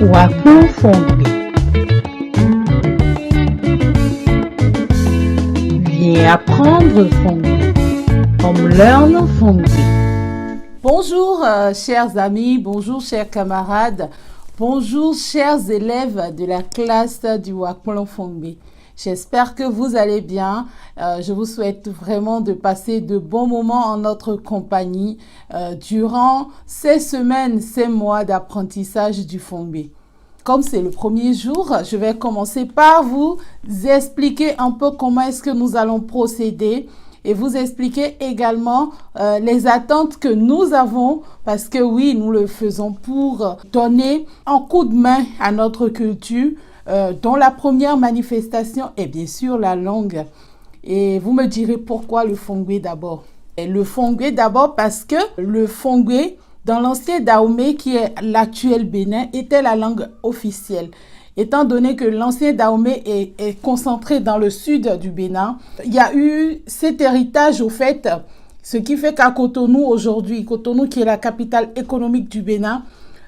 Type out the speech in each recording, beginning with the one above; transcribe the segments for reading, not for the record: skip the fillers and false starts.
Wakplo Fongbe. Viens apprendre Fongbe. Comme learn Fongbe. Bonjour chers amis, bonjour chers camarades, bonjour chers élèves de la classe du Wakplo Fongbe. J'espère que vous allez bien. Je vous souhaite vraiment de passer de bons moments en notre compagnie durant ces semaines, ces mois d'apprentissage du Fongbe. Comme c'est le premier jour, je vais commencer par vous expliquer un peu comment est-ce que nous allons procéder et vous expliquer également les attentes que nous avons parce que oui, nous le faisons pour donner un coup de main à notre culture dont la première manifestation est bien sûr la langue. Et vous me direz pourquoi le Fongbe d'abord. Et le Fongbe d'abord parce que le Fongbe dans l'ancien Dahomey qui est l'actuel Bénin était la langue officielle. Étant donné que l'ancien Dahomey est concentré dans le sud du Bénin, il y a eu cet héritage au fait, ce qui fait qu'à Cotonou aujourd'hui, Cotonou qui est la capitale économique du Bénin,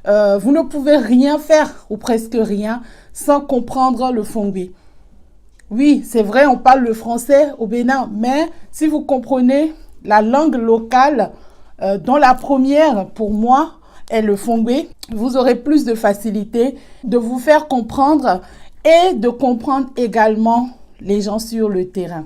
vous ne pouvez rien faire ou presque rien sans comprendre le Fongbe. Oui, c'est vrai, on parle le français au Bénin, mais si vous comprenez la langue locale, dont la première pour moi est le Fongbe, vous aurez plus de facilité de vous faire comprendre et de comprendre également les gens sur le terrain.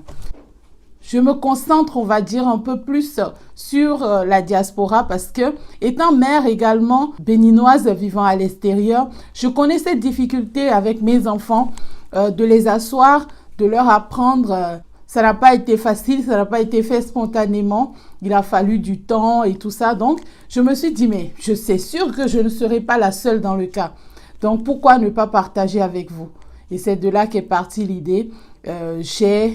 Je me concentre, on va dire, un peu plus sur la diaspora parce que, étant mère également béninoise vivant à l'extérieur, je connais cette difficulté avec mes enfants de les asseoir, de leur apprendre. Ça n'a pas été facile, ça n'a pas été fait spontanément. Il a fallu du temps et tout ça. Donc, je me suis dit, mais je sais sûr que je ne serai pas la seule dans le cas. Donc, pourquoi ne pas partager avec vous? Et c'est de là qu'est partie l'idée. J'ai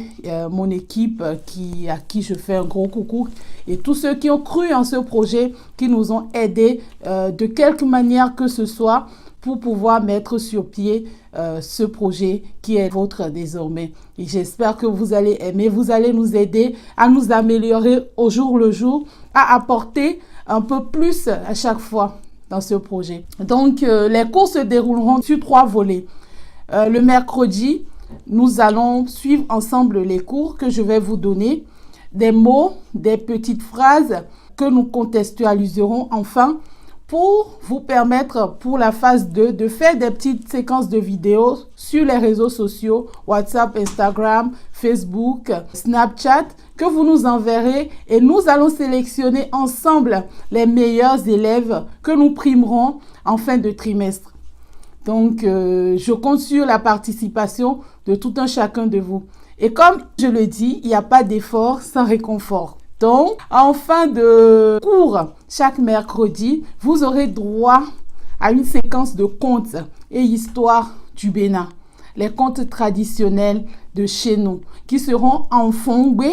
mon équipe à qui je fais un gros coucou et tous ceux qui ont cru en ce projet, qui nous ont aidés de quelque manière que ce soit pour pouvoir mettre sur pied ce projet qui est vôtre désormais. Et j'espère que vous allez aimer, vous allez nous aider à nous améliorer au jour le jour, à apporter un peu plus à chaque fois dans ce projet. Donc, les cours se dérouleront sur 3 volets. Le mercredi, nous allons suivre ensemble les cours que je vais vous donner, des mots, des petites phrases que nous contextualiserons enfin pour vous permettre pour la phase 2 de faire des petites séquences de vidéos sur les réseaux sociaux, WhatsApp, Instagram, Facebook, Snapchat, que vous nous enverrez et nous allons sélectionner ensemble les meilleurs élèves que nous primerons en fin de trimestre. Donc, je compte sur la participation de tout un chacun de vous. Et comme je le dis, il n'y a pas d'effort sans réconfort. Donc, en fin de cours, chaque mercredi, vous aurez droit à une séquence de contes et histoires du Bénin. Les contes traditionnels de chez nous, qui seront en Fongbe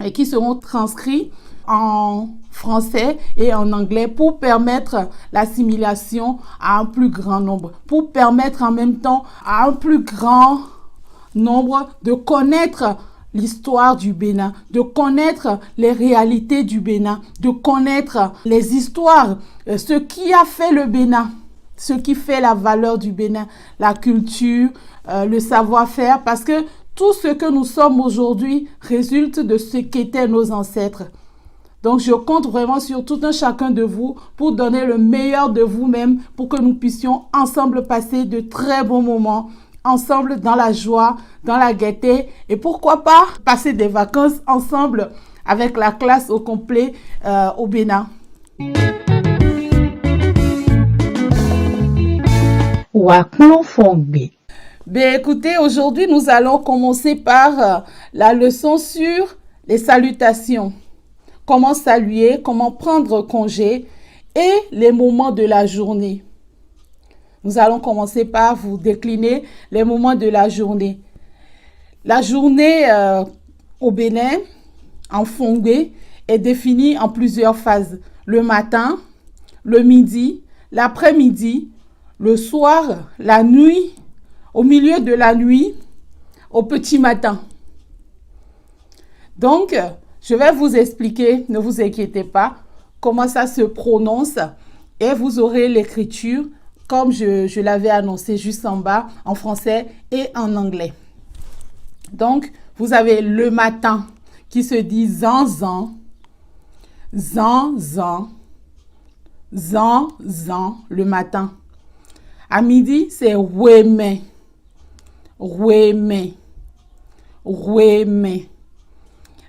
et qui seront transcrits en français et en anglais pour permettre l'assimilation à un plus grand nombre, pour permettre en même temps à un plus grand nombre de connaître l'histoire du Bénin, de connaître les réalités du Bénin, de connaître les histoires, ce qui a fait le Bénin, ce qui fait la valeur du Bénin, la culture, le savoir-faire, parce que tout ce que nous sommes aujourd'hui résulte de ce qu'étaient nos ancêtres. Donc, je compte vraiment sur tout un chacun de vous pour donner le meilleur de vous-même pour que nous puissions ensemble passer de très bons moments, ensemble dans la joie, dans la gaieté et pourquoi pas passer des vacances ensemble avec la classe au complet au Bénin. Wakplo Fongbe. Ben écoutez, aujourd'hui nous allons commencer par la leçon sur les salutations. Comment saluer, comment prendre congé et les moments de la journée. Nous allons commencer par vous décliner les moments de la journée. La journée au Bénin, en Fongbe, est définie en plusieurs phases. Le matin, le midi, l'après-midi, le soir, la nuit, au milieu de la nuit, au petit matin. Donc, je vais vous expliquer, ne vous inquiétez pas, comment ça se prononce et vous aurez l'écriture comme je l'avais annoncé juste en bas, en français et en anglais. Donc, vous avez le matin qui se dit zan zan, zan zan, zan zan, le matin. À midi, c'est ouémé, ouémé, ouémé.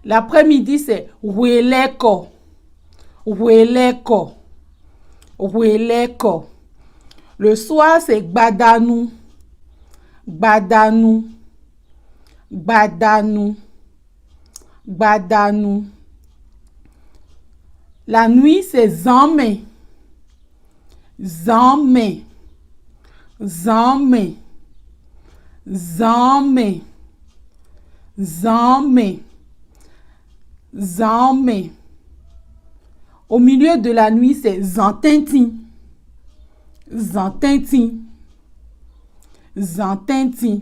L'après-midi, c'est ouéleko, ouéleko, ouéleko. Le soir, c'est gbadanou, gbadanou, gbadanou, gbadanou. La nuit, c'est zanme, zanme, zanme, zanme, zanme, zanme. Au milieu de la nuit, c'est zantintin, zantintin, zantintin,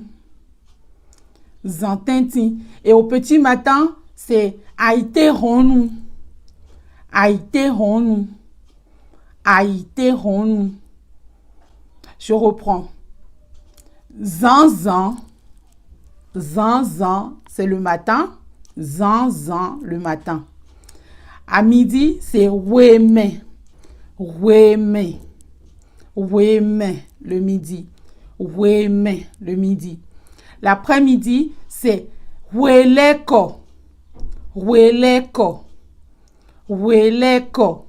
zantintin. Et au petit matin, c'est aïteronou, aïteronou, aïteronou. Je reprends. Zanzan, zanzan, c'est le matin. Zanzan, le matin. À midi, c'est ouémé, ouémé, ouémé, le midi. Ouémé, le midi. L'après-midi, c'est ouéleko, ouéleko, ouéleko.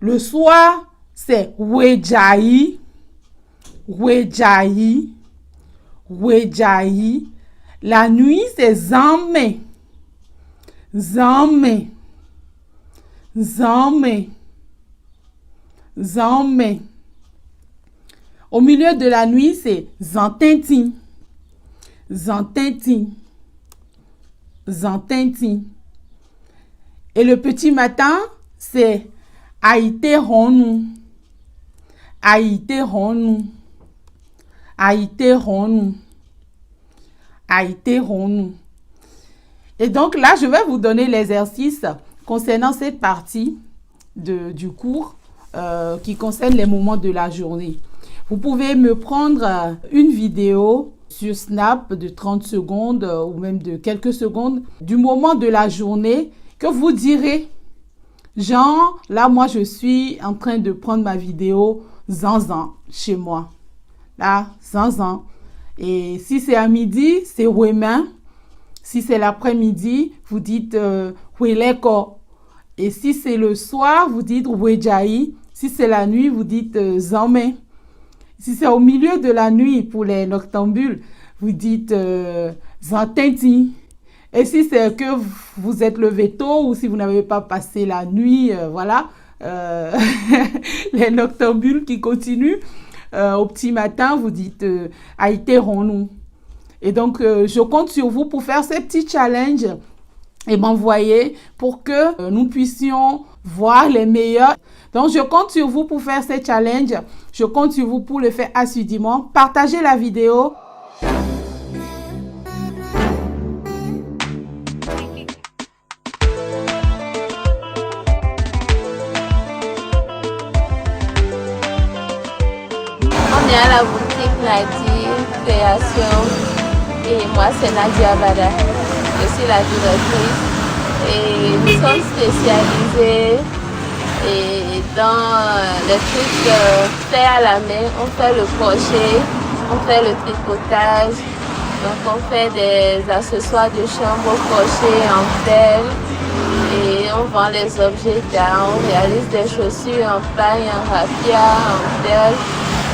Le soir, c'est ouéjaï, ouéjaï, ouéjaï. La nuit, c'est zanme, zanme, zanme, zanme. Au milieu de la nuit, c'est zantintin, zantintin, zantintin. Et le petit matin, c'est aïteronou, aïteronou, aïteronou, aïteronou. Et donc là, je vais vous donner l'exercice concernant cette partie du cours qui concerne les moments de la journée. Vous pouvez me prendre une vidéo sur Snap de 30 secondes ou même de quelques secondes du moment de la journée que vous direz. Genre, là, moi, je suis en train de prendre ma vidéo zanzan chez moi. Là, zanzan. Et si c'est à midi, c'est ouémin. Si c'est l'après-midi, vous dites ouéleko. Et si c'est le soir, vous dites ouéjaï. Si c'est la nuit, vous dites zanme. Si c'est au milieu de la nuit pour les noctambules, vous dites zantinti. Et si c'est que vous êtes levé tôt ou si vous n'avez pas passé la nuit, voilà, les noctambules qui continuent, au petit matin, vous dites aïteronou. Et donc, je compte sur vous pour faire ces petits challenges et m'envoyer pour que nous puissions voir les meilleurs. Donc, je compte sur vous pour faire ces challenges. Je compte sur vous pour le faire assidûment. Partagez la vidéo. On est à la boutique Nadir Création et moi c'est Nadia Bada. Je suis la directrice et nous sommes spécialisés et dans les trucs faits à la main. On fait le crochet, on fait le tricotage, donc on fait des accessoires de chambre au crochet en pelle et on vend les objets d'art, on réalise des chaussures en paille, en raffia, en perle.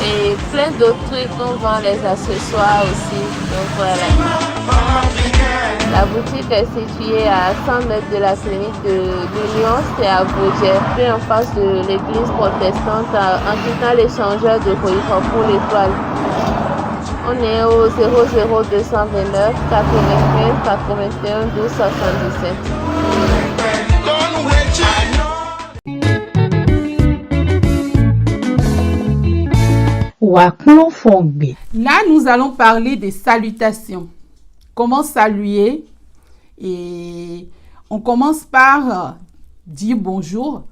Et plein d'autres trucs, on vend les accessoires aussi. Donc voilà. La boutique est située à 100 mètres de la clinique de l'Union, c'est à Beaujeu, en face de l'église protestante, en quittant l'échangeur de Coïfort pour l'Étoile. On est au 00229 95 81 12 77. Là, nous allons parler des salutations. Comment saluer? Et on commence par dire bonjour.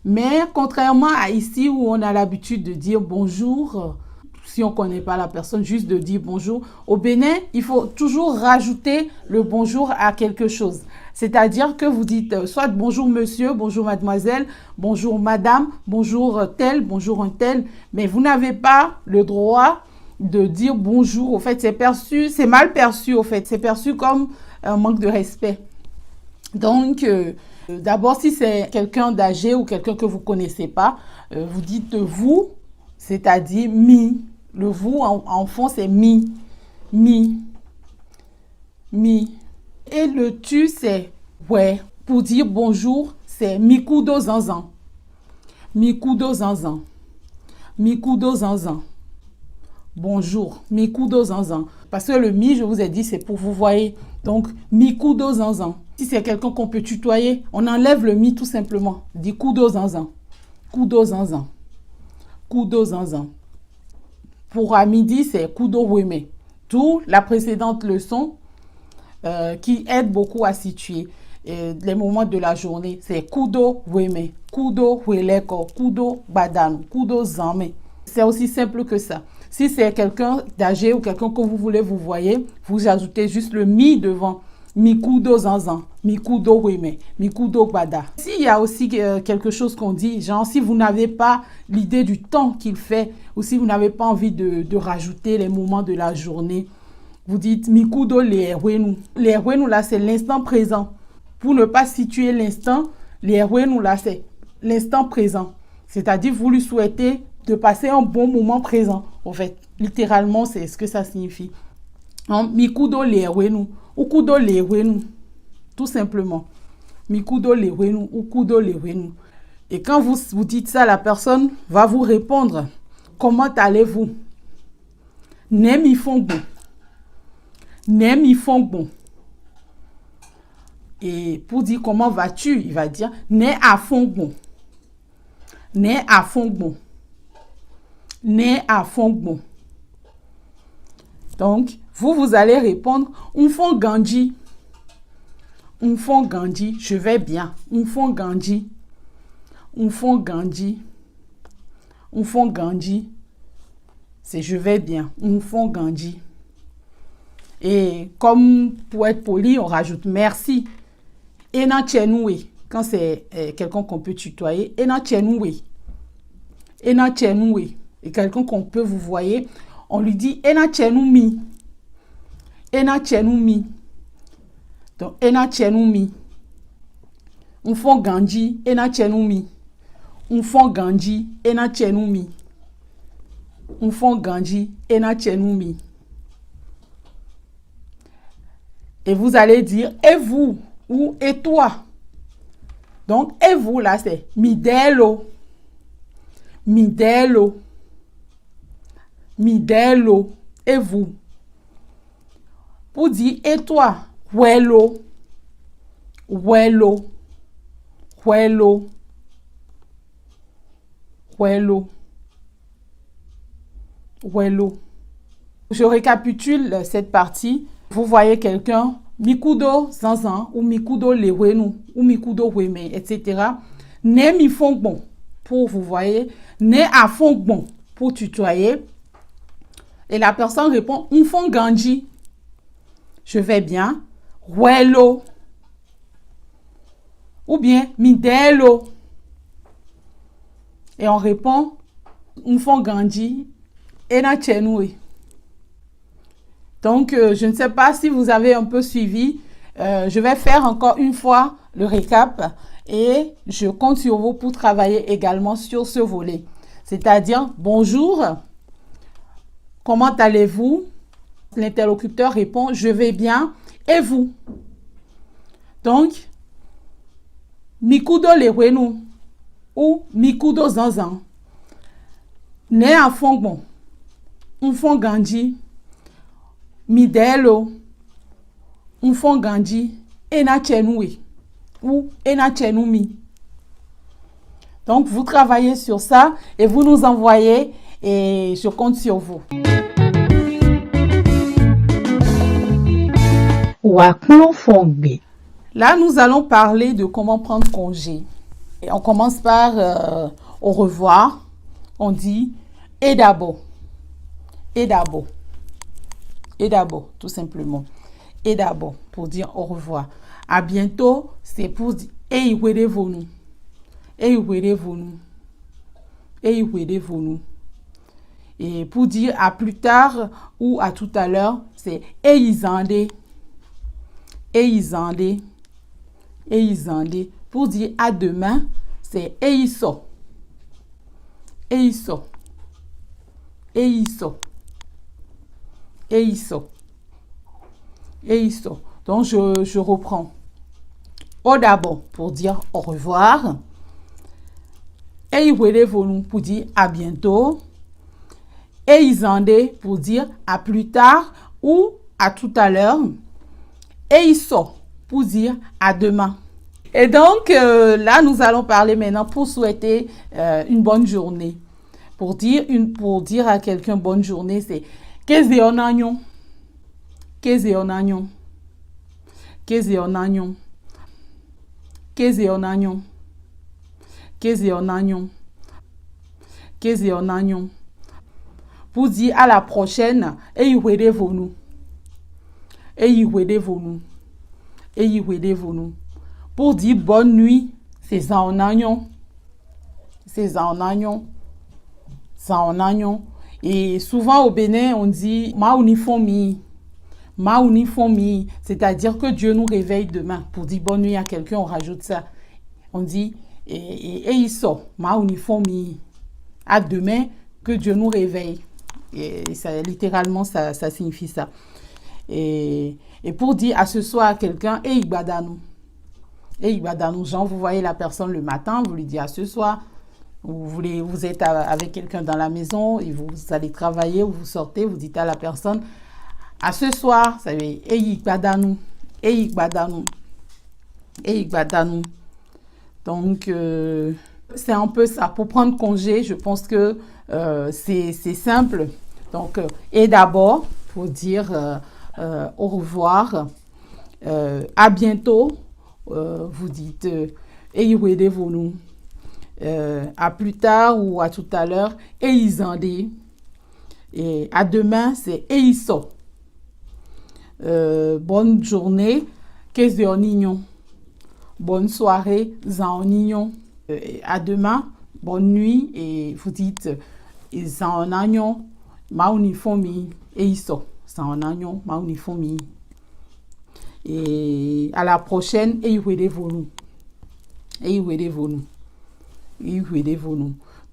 Mais contrairement à ici où on a l'habitude de dire bonjour, si on ne connaît pas la personne, juste de dire bonjour. Au Bénin, il faut toujours rajouter le bonjour à quelque chose. C'est-à-dire que vous dites soit bonjour monsieur, bonjour mademoiselle, bonjour madame, bonjour tel, bonjour un tel, mais vous n'avez pas le droit de dire bonjour. Au fait, c'est perçu, c'est mal perçu au fait. C'est perçu comme un manque de respect. Donc, d'abord, si c'est quelqu'un d'âgé ou quelqu'un que vous ne connaissez pas, vous dites vous, c'est-à-dire mi. Le vous en fond, c'est mi. Mi. Mi. Et le tu, c'est ouais. Pour dire bonjour, c'est mikudo zanzan. Mikudo zanzan. Mikudo zanzan. Bonjour. Mikudo zanzan. Parce que le mi, je vous ai dit, c'est pour vous voyez. Donc, mikudo zanzan. Si c'est quelqu'un qu'on peut tutoyer, on enlève le mi tout simplement. Dit kudo zanzan. Kudo zanzan. Kudo zanzan. Pour à midi, c'est kudo weme. D'où la précédente leçon qui aide beaucoup à situer les moments de la journée. C'est kudo weme, kudo weleko, kudo badam, kudo zame. C'est aussi simple que ça. Si c'est quelqu'un d'âgé ou quelqu'un que vous voulez vous voyez, vous ajoutez juste le mi devant. Mikudo zanzan, mikudo weme, mikudo bada. S'il y a aussi quelque chose qu'on dit, genre si vous n'avez pas l'idée du temps qu'il fait, ou si vous n'avez pas envie de rajouter les moments de la journée, vous dites mikudo leerwenu. Leerwenu là c'est l'instant présent. Pour ne pas situer l'instant, leerwenu là c'est l'instant présent. C'est-à-dire vous lui souhaitez de passer un bon moment présent. En fait, littéralement c'est ce que ça signifie. Mikudo leerwenu. Ukudo lewenu, tout simplement. Mikudo lewenu, ukudo lewenu. Et quand vous dites ça, la personne va vous répondre. Comment allez-vous? Nem y font bon. Nem y font bon. Et pour dire comment vas-tu, il va dire ne à fond bon. Ne à fond bon. Ne à fond bon. Donc, vous allez répondre, on font Gandhi. On font Gandhi, je vais bien. On font Gandhi. On font Gandhi. On font Gandhi. C'est je vais bien. On font Gandhi. Et comme pour être poli, on rajoute merci. Ena tchenoué. Quand c'est quelqu'un qu'on peut tutoyer, Ena tchenoué. Ena tchenoué. Et quelqu'un qu'on peut vous voyez, on lui dit Ena tchenoumi. Ena tchenumi. Donc, ena tchenumi. On font Gandhi, ena tchenumi. On font Gandhi, ena tchenumi. On font Gandhi, ena tchenumi. Et vous allez dire, et vous, ou et toi. Donc, et vous, là, c'est midelo. Midelo. Midelo. Et vous. Pour dire, et toi, huelo, huelo, huelo, huelo, huelo. Je récapitule cette partie. Vous voyez quelqu'un, mikudo zanzan, ou mikudo lewenu, ou mikudo weme, etc. Ne mi font bon, pour vous voyez, ne à fond bon, pour tutoyer. Et la personne répond, on font Gandhi. Je vais bien. Huelo. Ou bien midelo. Et on répond, on font Gandhi. Ena tchenoué. Donc, je ne sais pas si vous avez un peu suivi. Je vais faire encore une fois le récap. Et je compte sur vous pour travailler également sur ce volet. C'est-à-dire, bonjour. Comment allez-vous? L'interlocuteur répond, je vais bien. Et vous? Donc, mikudo lewenu ou mikudo zanzan. Ne à fond bon. On font Gandhi. Midelo. On font Gandhi. Ena tchenoué ou ena tchenumi. Donc, vous travaillez sur ça et vous nous envoyez et je compte sur vous. Waklon Fongbe. Là, nous allons parler de comment prendre congé. Et on commence par au revoir. On dit et d'abord. Et d'abord. Et d'abord, tout simplement. Et d'abord, pour dire au revoir. À bientôt, c'est pour dire et nous. Et nous. Et nous. Et pour dire à plus tard ou à tout à l'heure, c'est et isandé. Et isandé. Et isandé. Pour dire à demain, c'est et iso. Et iso. Et iso. Et iso. Et iso. Donc je reprends. Au d'abord pour dire au revoir. Et pour dire à bientôt. Et isandé pour dire à plus tard ou à tout à l'heure. Et iso pour dire à demain. Et donc là, nous allons parler maintenant pour souhaiter une bonne journée. Pour dire à quelqu'un bonne journée, c'est Keze onagnon. Keze onagnon. Keze onagnon. Keze onagnon. Keze onagnon. Keze onagnon. Pour dire à la prochaine, et y vous. Et y vous. Et y vous. Pour dire bonne nuit, c'est ça en agnon. C'est ça en agnon. Ça en agnon. Et souvent au Bénin, on dit maunifomi. Maunifomi. C'est-à-dire que Dieu nous réveille demain. Pour dire bonne nuit à quelqu'un, on rajoute ça. On dit et il sort. Maunifomi. À demain, que Dieu nous réveille. Et ça, littéralement, ça signifie ça. Et pour dire à ce soir à quelqu'un, et Ibadanou. Et Ibadanou, genre, vous voyez la personne le matin, vous lui dites à ce soir, vous êtes avec quelqu'un dans la maison, et vous allez travailler, ou vous sortez, vous dites à la personne, à ce soir, ça veut dire, et Ibadanou. Et Ibadanou. Et Ibadanou. Donc, c'est un peu ça. Pour prendre congé, je pense que c'est simple. Donc, et d'abord, pour dire au revoir, à bientôt, vous dites et vous à plus tard ou à tout à l'heure, et isandé. Et à demain, c'est et iso. Bonne journée, qu'est-ce que nignon. Bonne soirée, zan nignon. À demain, bonne nuit, et vous dites zan agnon, maunifomi, et iso. Zan agnon, maunifomi. Et à la prochaine, et vous. Et vous.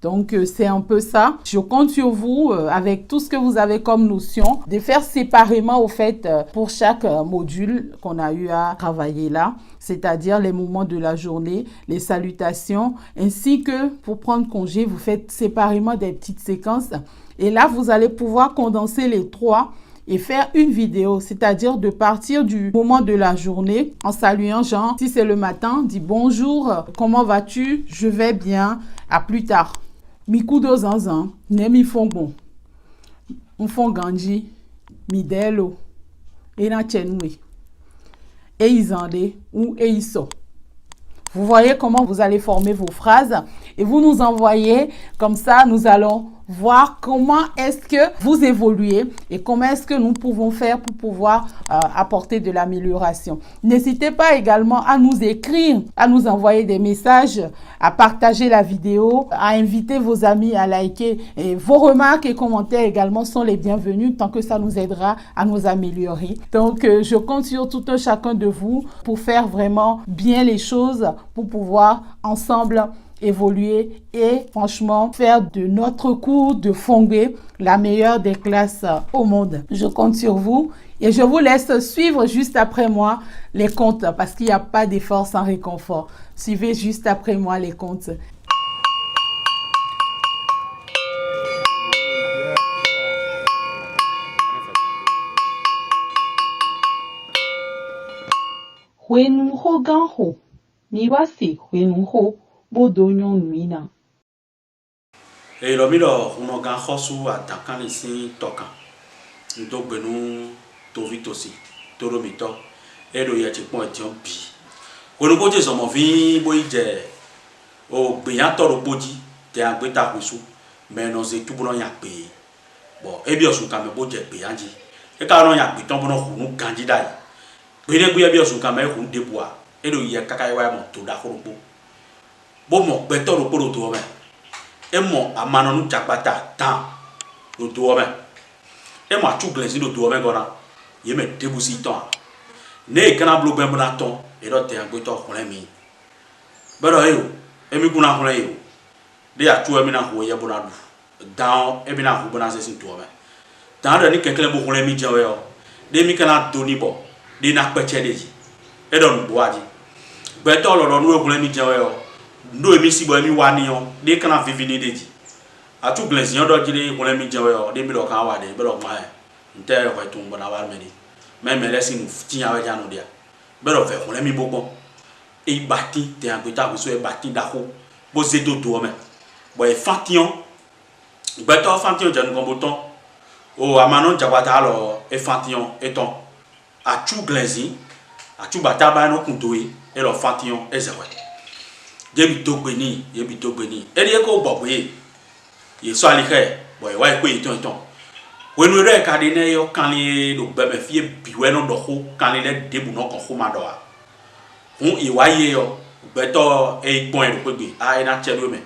Donc, c'est un peu ça. Je compte sur vous, avec tout ce que vous avez comme notion, de faire séparément, au fait, pour chaque module qu'on a eu à travailler là, c'est-à-dire les moments de la journée, les salutations, ainsi que pour prendre congé, vous faites séparément des petites séquences. Et là, vous allez pouvoir condenser les trois et faire une vidéo, c'est-à-dire de partir du moment de la journée en saluant, genre, si c'est le matin, dis bonjour, comment vas-tu? Je vais bien, à plus tard. Mikudo zanzan, nemi fongon, mfonganji, midelo, ena chenwe, eizande ou eiso. Vous voyez comment vous allez former vos phrases et vous nous envoyez, comme ça nous allons voir comment est-ce que vous évoluez et comment est-ce que nous pouvons faire pour pouvoir apporter de l'amélioration. N'hésitez pas également à nous écrire, à nous envoyer des messages, à partager la vidéo, à inviter vos amis à liker. Et vos remarques et commentaires également sont les bienvenus tant que ça nous aidera à nous améliorer. Donc, je compte sur tout un chacun de vous pour faire vraiment bien les choses, pour pouvoir ensemble évoluer et franchement faire de notre cours de Fongbe la meilleure des classes au monde. Je compte sur vous et je vous laisse suivre juste après moi les comptes parce qu'il n'y a pas d'effort sans réconfort. Suivez juste après moi les comptes. Huenunho ganho, miwasi huenunho. Et le milo, on a gagné sous attaquant ici toka. Nous devons tout vite aussi, tout le mito. Et le yachipon est un pi. Quand nous côté sommes vie, boyde, o gbeyan to ro boji te agbe ta kusu me no ze tu bono ya pe bo e bi osun ka me bo je pe anji e ka no ya pe ton bono hunu ganji dai gbe ne gbe bi osun ka me hun de bua e do ye kaka wa mo to da koro bo mo gbe to ro poro to me e mo amano nu jagbata tan lo to me e mo atu glensi lo to me gona ye me debusi ton ne kana blo ben bona ton e do te agbe to kun mi bero e o emi kuna kun e o de atu emi na ho ye bona du down emi na ho bona se sin to me dan do ni kenkele bo kun mi jawe o de mi kana doni bo de na peche deji e do nu boaji gbe to lo nu kun mi jawe o ndo emi si bo emi wani o de kana vivini deji atu glensi yo do jire kun mi jawe o de mi do kan wa de bero ma nte ko tun bona wa me ni même laissez-nous tiens avec un audia bero fe kun mi bogbon e bati te agbeta ko so e bati dako bo ze do do me bo e fation gbeto fation janu kon boton o amano jabata lo e fation eton atu glensi atu bata ba no kundoe e lo fation e zewe je bi to gbe ni ye bi to gbe ni e ri ko bo boye ye so ali ke bo e wa e ko iton iton wenu re ka de ne yo kan le do be me fie biwe no do ho kan le debu no kon ho ma do a hun i wa ye yo beto e pon e do pe a e na chelo me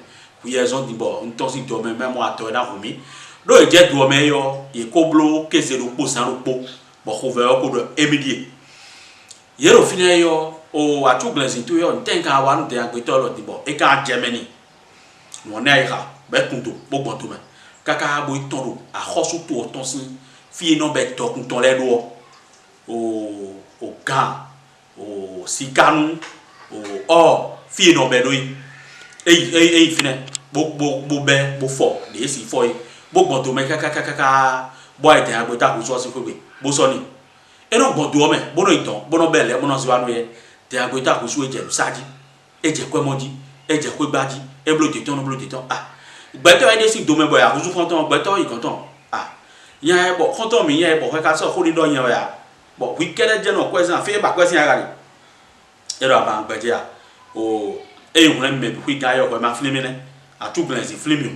ku ye zon di bo nton si do me mo ato na humi do e je do me yo e ko blo ke se do po san ro po bo ho ve ko do emidie ye ro fine yo o atu glensin to yo nten kan wa no de agbeto lo di bo e ka Germany won na ira be kunto gbogbo to me kaka bo itoro a khosu to otonsin fi no be tokun ton le do o gan o sikanu o fi no be do e fine bo be bo fo de si fo bo gbon to me kaka bo ite agbota ko so si ko be bo so ni e no gbon do me bo no iton bo no bele bo no si wa no ye te agbota ko so e je saji e je ko moji e je ko gbaji e blo te ton ah gbeto ide si do me boy akuzu konton gbeto yi konton ah yan e bo konton mi yan e bo ka so ko ni do yan ya bo wi kele je no question fe ba question aga ni e ro ba gbeje a o e won me bi ga yo ko ma filmi ne atu glensi filmi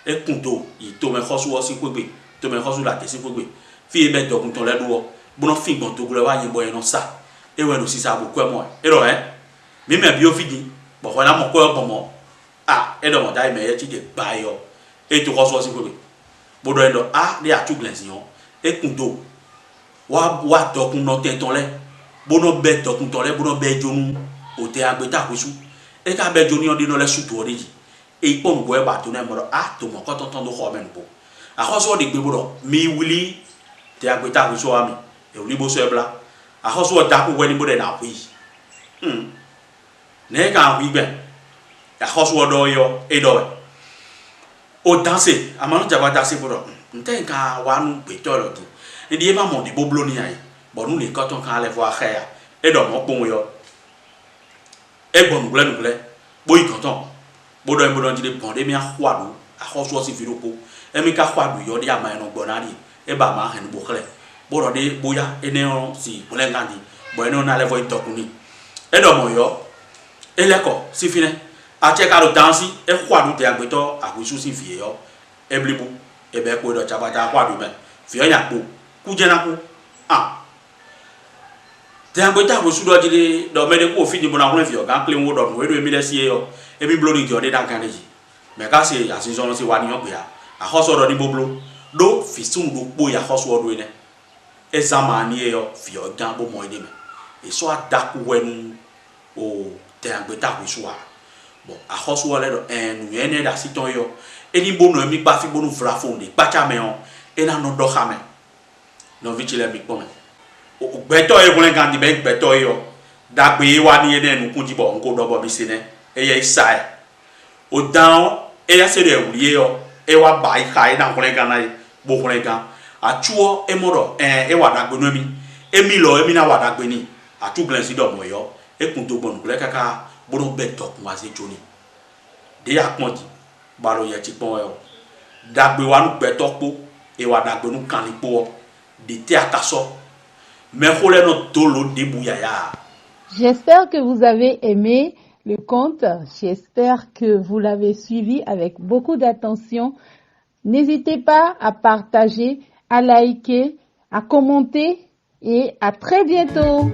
e kunto yi to me khosu o si ko gbe to me khosu la te si ko gbe fi e be do kunton le do bo no fi gbon to gure wa yin boy no sa e we no si sa bo ko mo e ro mi me bi o fi di bo ko na mo ko bo mo ah edo mo dai me ye chike gba yo e to koso si ko bodo endo ah de atu glensi yo e kundo wa dokun no te ton le bono be dokun ton le bono be jonu o te agbeta kusu e ka be joni odi no le sutu odi e ipo mo e ba to na mo ah to mo ko ton do ho me nbo akoso de gbe bodo mi wili te agbeta kusu ami e oni bo so e bla akoso da ku weni bodo na ku yi ne ka ku igbe ya khosu odo yo edo o danser amanu jaba danser bodo nten ka wanu pe tolo di e ma mo di boblo ni ai bo nu le koton kan le voir khair edo mo pon yo e bon nugle bo yi koton bodo en bodo di bon de mi akhwadu akhosu o si firopo e mi ka khwadu yo di ama eno gbonari e ba ma hen bo khle bodo de boya ene on si bolengandi bo eno na le vo itokuni edo mo yo eleko si fine a che ka lo dansi e kwadu te agbeto akusu si fie yo e blibu e be ko do chabata kwadu me fie nya po ku je na ku ah te agbeta ko su do jide do me de ko fi di bona ko fie ga clean wo do we do mi le sie yo e bi blo ni jo de dan kan ji me ka se asison si wa ni yo pe a hoso do ni boblo do fi sun do po ya hoso do ne e zamani yo fie ga bo mo ide me e so adaku wenu o te agbeta ko su wa bon ahosu wala do en yene da siton yo eni bono mi pa fi bonu fra fonde pacha me on ena no do khame no vichile mi pome o gbeto e won gandi be gbeto yo da gbe wa ni ene nu kunji bo nko do bo mi sene e ye sai o down e ya se de wuri yo e wa bai kai na won gana bo won gan atuo e modo e wa da gbe no mi e mi lo e mi na wa da gbe ni atu glensi do mo yo e kun to bonu le kaka bono beto kwa se joni de aponti balo ye ti pon yo dagbe wa nu beto po e wa dagbe nu kan ni po de te akaso me khole no tolo de buyaya. J'espère que vous avez aimé le conte. J'espère que vous l'avez suivi avec beaucoup d'attention. N'hésitez pas à partager, à liker, à commenter et à très bientôt.